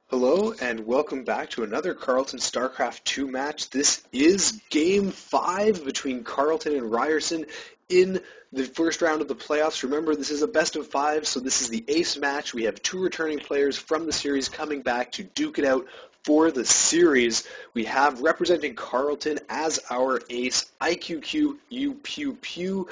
Hello and welcome back to another Carleton StarCraft 2 match. This is Game 5 between Carleton and Ryerson in the first round of the playoffs. Remember, this is a best of 5, so this is the ace match. We have two returning players from the series coming back to duke it out for the series. We have representing Carleton as our ace, iQQUPewPew.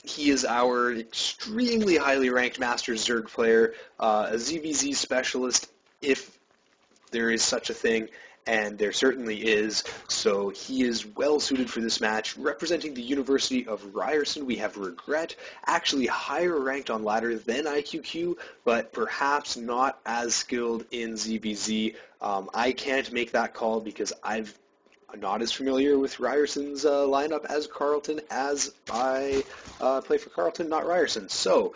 He is our extremely highly ranked Master Zerg player, a ZVZ specialist, if there is such a thing, and there certainly is. So he is well suited for this match. Representing the University of Ryerson, we have Regret, actually higher ranked on ladder than iQQ, but perhaps not as skilled in ZVZ. I can't make that call because I'm not as familiar with Ryerson's lineup as Carleton, as I play for Carleton, not Ryerson. So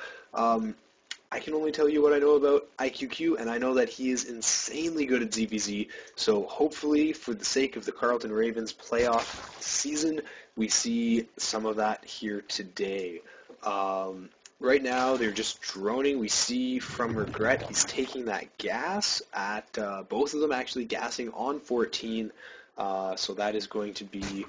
I can only tell you what I know about iQQ, and I know that he is insanely good at ZVZ, so hopefully, for the sake of the Carleton Ravens playoff season, we see some of that here today. Right now, they're just droning. We see from Regret, he's taking that gas at both of them actually gassing on 14. So that is going to be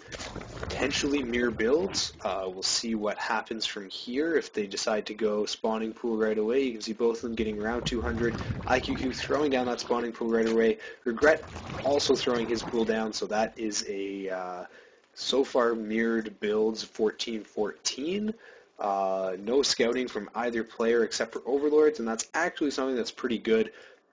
potentially mirror builds. We'll see what happens from here. If they decide to go spawning pool right away, you can see both of them getting around 200. iQQ throwing down that spawning pool right away. Regret also throwing his pool down, so that is a so far mirrored builds 14-14. No scouting from either player except for Overlords, and that's actually something that's pretty good.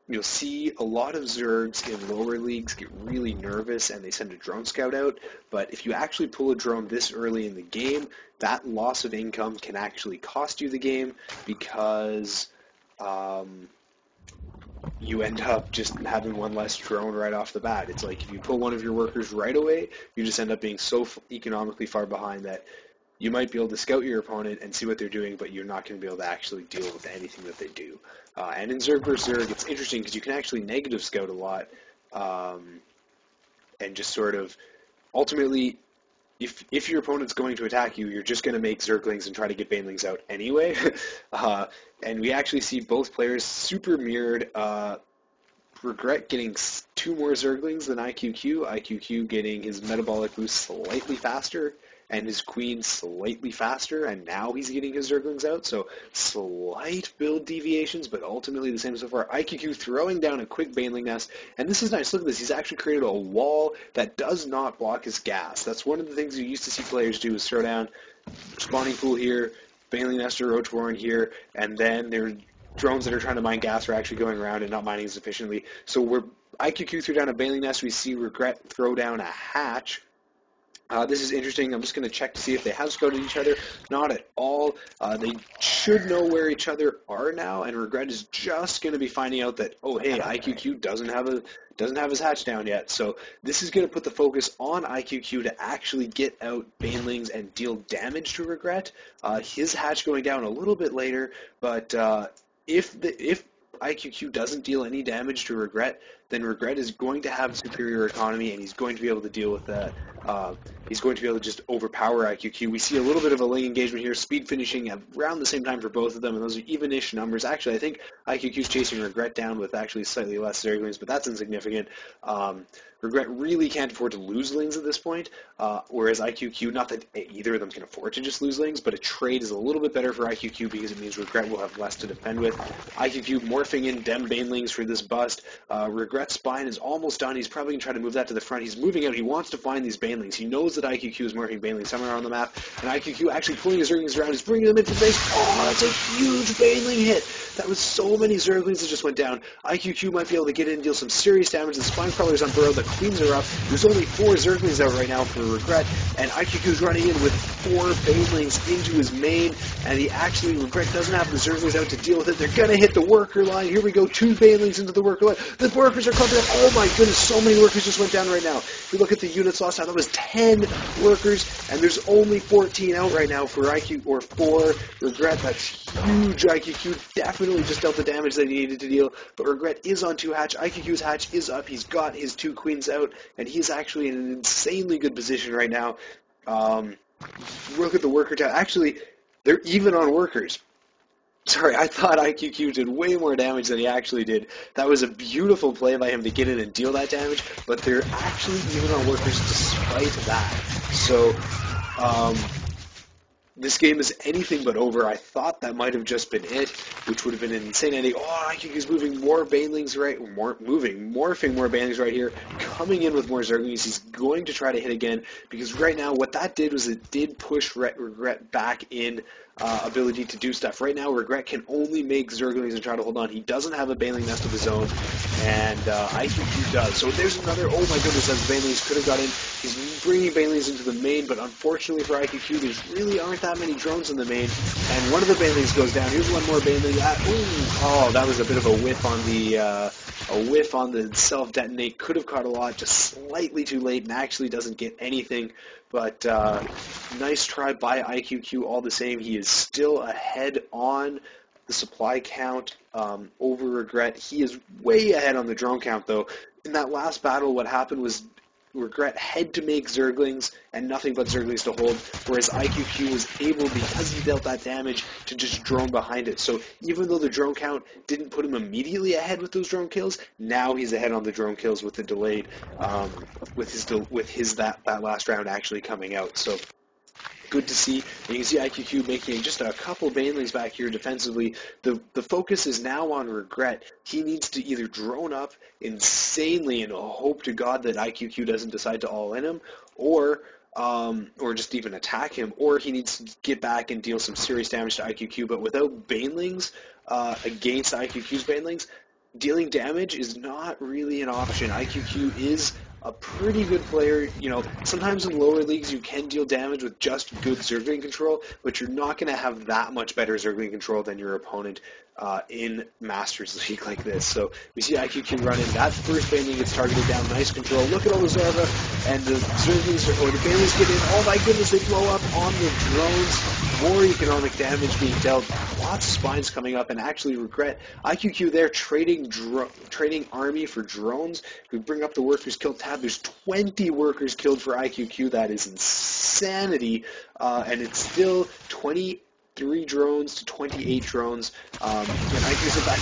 You'll see a lot of Zergs in lower leagues get really nervous and they send a drone scout out, but if you actually pull a drone this early in the game, that loss of income can actually cost you the game because you end up just having one less drone right off the bat. It's like if you pull one of your workers right away, you just end up being so economically far behind that you might be able to scout your opponent and see what they're doing, but you're not going to be able to actually deal with anything that they do. And in Zerg vs. Zerg, it's interesting because you can actually negative scout a lot and just sort of ultimately, if your opponent's going to attack you, you're just going to make Zerglings and try to get Banelings out anyway. And we actually see both players super mirrored. Regret getting 2 more Zerglings than iQQ. iQQ getting his metabolic boost slightly faster and his queen slightly faster, and now he's getting his Zerglings out, so slight build deviations, but ultimately the same so far. iQQ throwing down a quick Baneling nest, and this is nice. Look at this. He's actually created a wall that does not block his gas. That's one of the things you used to see players do, is throw down spawning pool here, Baneling nest or Roach Warren here, and then there drones that are trying to mine gas are actually going around and not mining as efficiently. So where iQQ threw down a Baneling nest, we see Regret throw down a hatch. This is interesting. I'm just going to check to see if they have scouted each other. Not at all. They should know where each other are now, and Regret is just going to be finding out that, oh, hey, iQQ doesn't have his hatch down yet. So this is going to put the focus on iQQ to actually get out Banelings and deal damage to Regret. His hatch going down a little bit later, but if iQQ doesn't deal any damage to Regret, then Regret is going to have superior economy, and he's going to be able to deal with that. He's going to be able to just overpower iQQ. We see a little bit of a Ling engagement here, speed finishing around the same time for both of them, and those are even-ish numbers. Actually, I think iQQ's chasing Regret down with actually slightly less Zerglings, but that's insignificant. Regret really can't afford to lose Lings at this point, whereas iQQ, not that either of them can afford to just lose Lings, but a trade is a little bit better for iQQ because it means Regret will have less to defend with. iQQ morphing in Dem Banelings for this bust. Regret's spine is almost done. He's probably going to try to move that to the front. He's moving out. He wants to find these Banelings. He knows that iQQ is morphing Banelings somewhere on the map, and iQQ actually pulling his Zerglings around. He's bringing them into base. Oh, that's a huge Baneling hit. That was so many Zerglings that just went down. iQQ might be able to get in and deal some serious damage. The Spine Crawler's unburrowed. The Queens are up. There's only 4 Zerglings out right now for Regret, and iQQ's running in with 4 Banelings into his main, and he actually, Regret doesn't have the Zerglings out to deal with it. They're going to hit the worker line. Here we go. 2 Banelings into the worker line. The workers are clumping up. Oh my goodness, so many workers just went down right now. If we look at the units lost now, that was 10 workers, and there's only 14 out right now for iQ, or 4 Regret. That's huge. iQQ definitely just dealt the damage that he needed to deal, but Regret is on 2 hatch. iQQ's hatch is up. He's got his 2 queens out, and he's actually in an insanely good position right now. Look at the worker tab. Actually, they're even on workers. Sorry, I thought iQQ did way more damage than he actually did. That was a beautiful play by him to get in and deal that damage, but they're actually even on workers despite that. So, um, this game is anything but over. I thought that might have just been it, which would have been an insane ending. Oh, iQQ's moving more Banelings morphing more Banelings right here, coming in with more Zerglings. He's going to try to hit again, because right now what that did was it did push Regret back in ability to do stuff. Right now, Regret can only make Zerglings and try to hold on. He doesn't have a Baneling Nest of his own, and iQQ does. So there's another, oh my goodness, as Banelings could have got in. He's bringing Banelings into the main, but unfortunately for iQQ, there really aren't that many drones in the main, and one of the Banelings goes down. Here's one more Baneling. Oh, that was a bit of a whiff on the self-detonate. Could have caught a lot, just slightly too late, and actually doesn't get anything. But nice try by iQQ all the same. He is still ahead on the supply count over Regret. He is way ahead on the drone count, though. In that last battle, what happened was Regret had to make Zerglings and nothing but Zerglings to hold, whereas iQQ was able, because he dealt that damage, to just drone behind it. So even though the drone count didn't put him immediately ahead with those drone kills, now he's ahead on the drone kills with the delayed, that last round actually coming out. So good to see. And you can see iQQ making just a couple Banelings back here defensively. The focus is now on Regret. He needs to either drone up insanely and hope to God that iQQ doesn't decide to all in him, or just even attack him, or he needs to get back and deal some serious damage to iQQ. But without Banelings against iQQ's Banelings, dealing damage is not really an option. iQQ is a pretty good player. You know, sometimes in lower leagues you can deal damage with just good Zergling control, but you're not going to have that much better Zergling control than your opponent in Masters League like this. So we see iQQ run in. That first Baneling gets targeted down. Nice control. Look at all the Zarva, and the Zerglings, or the Banelings get in. Oh my goodness, they blow up on the drones. More economic damage being dealt. Lots of spines coming up, and actually Regret. iQQ there trading army for drones. We bring up the workers killed tab. There's 20 workers killed for iQQ. That is insanity, and it's still 23 drones to 28 drones. And iQQ's in back.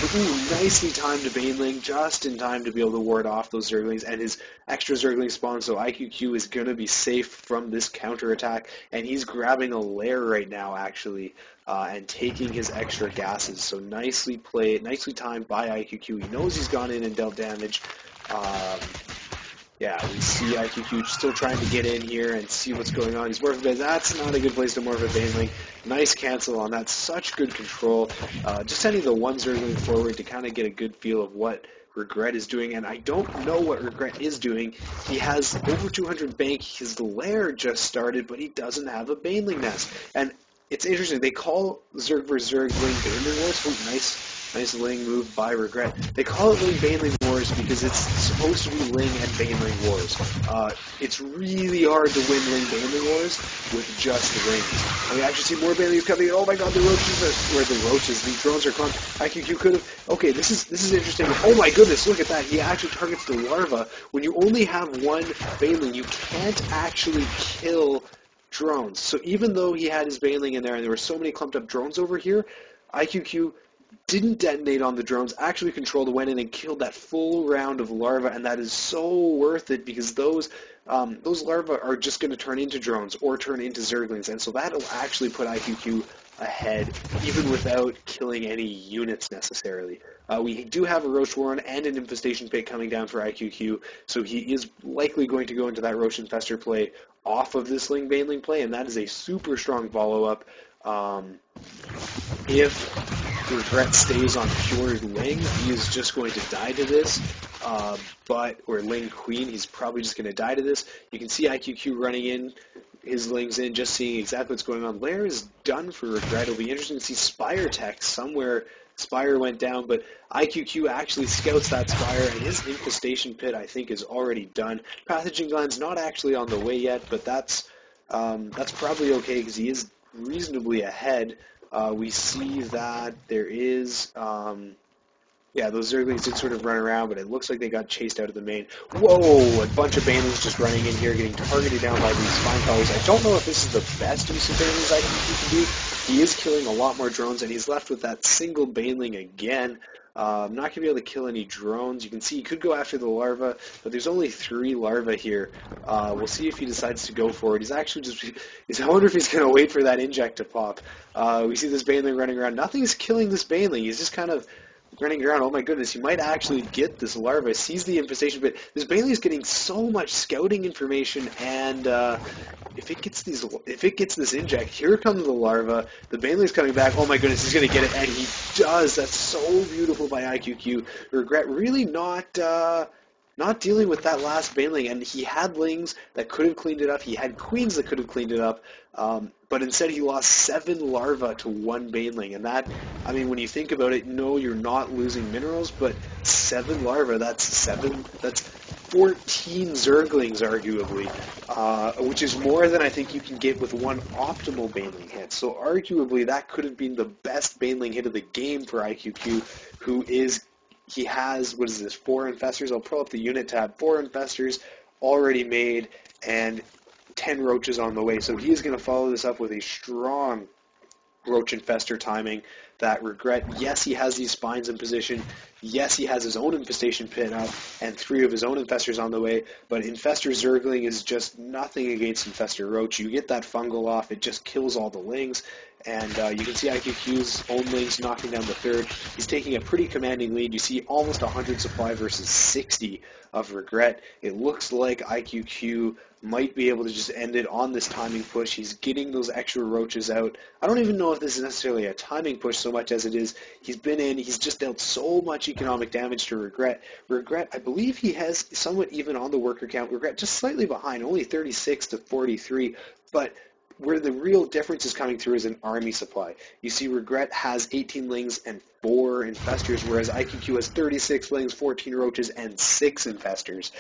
Nicely timed to Baneling, just in time to be able to ward off those Zerglings and his extra Zergling spawn. So iQQ is going to be safe from this counterattack, and he's grabbing a lair right now, actually. And taking his extra gases. So nicely played, nicely timed by iQQ. He knows he's gone in and dealt damage. Yeah, we see iQQ still trying to get in here and see what's going on. He's morphing Bane. That's not a good place to morph a Baneling. Nice cancel on that. Such good control. Just sending the one Zergling forward to kind of get a good feel of what Regret is doing, and I don't know what Regret is doing. He has over 200 bank. His lair just started, but he doesn't have a Baneling nest. And it's interesting. They call Zerg vs. Zerg Ling Baneling Wars. Oh, nice Ling move by Regret. They call it Ling Baneling Wars because it's supposed to be Ling and Baneling Wars. It's really hard to win Ling Baneling Wars with just the Lings. And we actually see more Banelings coming in. Oh my God, the roaches. These drones are gone. iQQ could have. Okay, this is interesting. Oh my goodness, look at that. He actually targets the larva. When you only have one Baneling, you can't actually kill drones. So even though he had his Baneling in there and there were so many clumped up drones over here, iQQ didn't detonate on the drones, actually controlled, went in and killed that full round of larvae, and that is so worth it because those larvae are just going to turn into drones or turn into Zerglings, and so that'll actually put iQQ ahead, even without killing any units necessarily. We do have a Roach Warren and an Infestation Pit coming down for iQQ, so he is likely going to go into that Roach Infester play off of this Ling Baneling play, and that is a super strong follow-up. If Regret stays on pure Ling, he is just going to die to this. Or Ling Queen, he's probably just going to die to this. You can see iQQ running in, his Lings in, just seeing exactly what's going on. Lair is done for Regret. It'll be interesting to see Spire Tech somewhere. Spire went down, but iQQ actually scouts that Spire, and his Infestation Pit, I think, is already done. Pathogen Gland's not actually on the way yet, but that's probably okay because he is reasonably ahead. We see that there is Yeah, those Zerglings did sort of run around, but it looks like they got chased out of the main. Whoa! A bunch of Banelings just running in here, getting targeted down by these Spine Crawlers. I don't know if this is the best use of Banelings I think he can do. He is killing a lot more drones, and he's left with that single Baneling again. Not going to be able to kill any drones. You can see he could go after the larva, but there's only 3 larvae here. We'll see if he decides to go for it. He's actually I wonder if he's going to wait for that inject to pop. We see this Baneling running around. Nothing's killing this Baneling. He's just kind of running around. Oh my goodness, you might actually get this larva. Sees the infestation, but this Bailey is getting so much scouting information, and if it gets this inject, here comes the larva. The Bailey's coming back. Oh my goodness, he's gonna get it, and he does. That's so beautiful by iQQ. Regret really not dealing with that last Baneling, and he had lings that could have cleaned it up. He had queens that could have cleaned it up, but instead he lost 7 larvae to 1 Baneling, and that, I mean, when you think about it, no, you're not losing minerals, but 7 larvae, that's 14 Zerglings, arguably, which is more than I think you can get with 1 optimal Baneling hit. So arguably, that could have been the best Baneling hit of the game for iQQ, he has, what is this, 4 infestors? I'll pull up the unit tab. 4 infestors already made and 10 roaches on the way. So he is going to follow this up with a strong roach infestor timing that Regret. Yes, he has these spines in position. Yes, he has his own infestation pin up and 3 of his own infestors on the way, but Infestor Zergling is just nothing against Infestor Roach. You get that fungal off, it just kills all the lings, and you can see iQQ's own lings knocking down the 3rd. He's taking a pretty commanding lead. You see almost 100 supply versus 60 of Regret. It looks like iQQ might be able to just end it on this timing push. He's getting those extra roaches out. I don't even know if this is necessarily a timing push so much as it is he's been in, he's just dealt so much economic damage to Regret. Regret, I believe he has somewhat even on the worker count. Regret just slightly behind, only 36 to 43, but where the real difference is coming through is an army supply. You see Regret has 18 lings and 4 infestors, whereas iQQ has 36 lings, 14 roaches, and 6 infestors.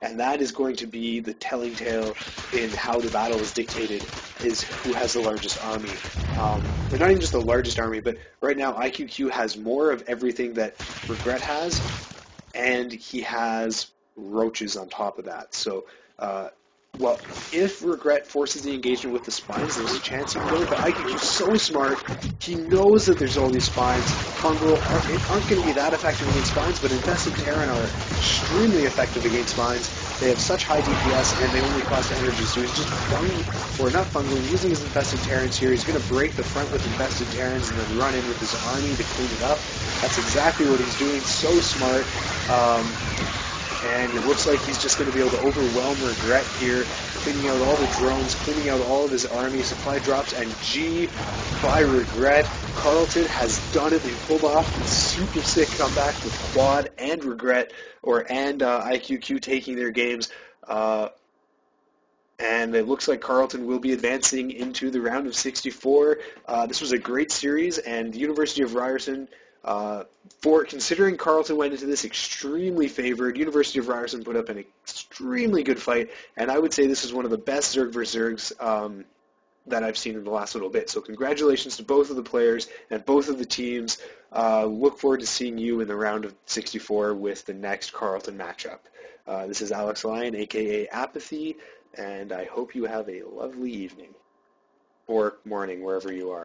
And that is going to be the telling tale in how the battle is dictated, is who has the largest army. Or not even just the largest army, but right now iQQ has more of everything that Regret has, and he has roaches on top of that. So, well, if Regret forces the engagement with the spines, there's a chance he can go, but iQQ's so smart, he knows that there's all these spines. Fungal aren't going to be that effective against spines, but Infested Terran are extremely effective against spines. They have such high DPS, and they only cost energy, so he's just using his Infested Terrans here. He's going to break the front with Infested Terrans and then run in with his army to clean it up. That's exactly what he's doing, so smart. And it looks like he's just going to be able to overwhelm Regret here, cleaning out all the drones, cleaning out all of his army, supply drops, and G by Regret. Carleton has done it. They pulled off a super sick comeback with Quad and Regret, and iQQ taking their games. And it looks like Carleton will be advancing into the round of 64. This was a great series, and the University of Ryerson, for considering Carleton went into this extremely favored, University of Ryerson put up an extremely good fight, and I would say this is one of the best Zerg vs. Zergs that I've seen in the last little bit. So congratulations to both of the players and both of the teams. Look forward to seeing you in the round of 64 with the next Carleton matchup. This is Alex Lyon, aka Apathy, and I hope you have a lovely evening or morning wherever you are.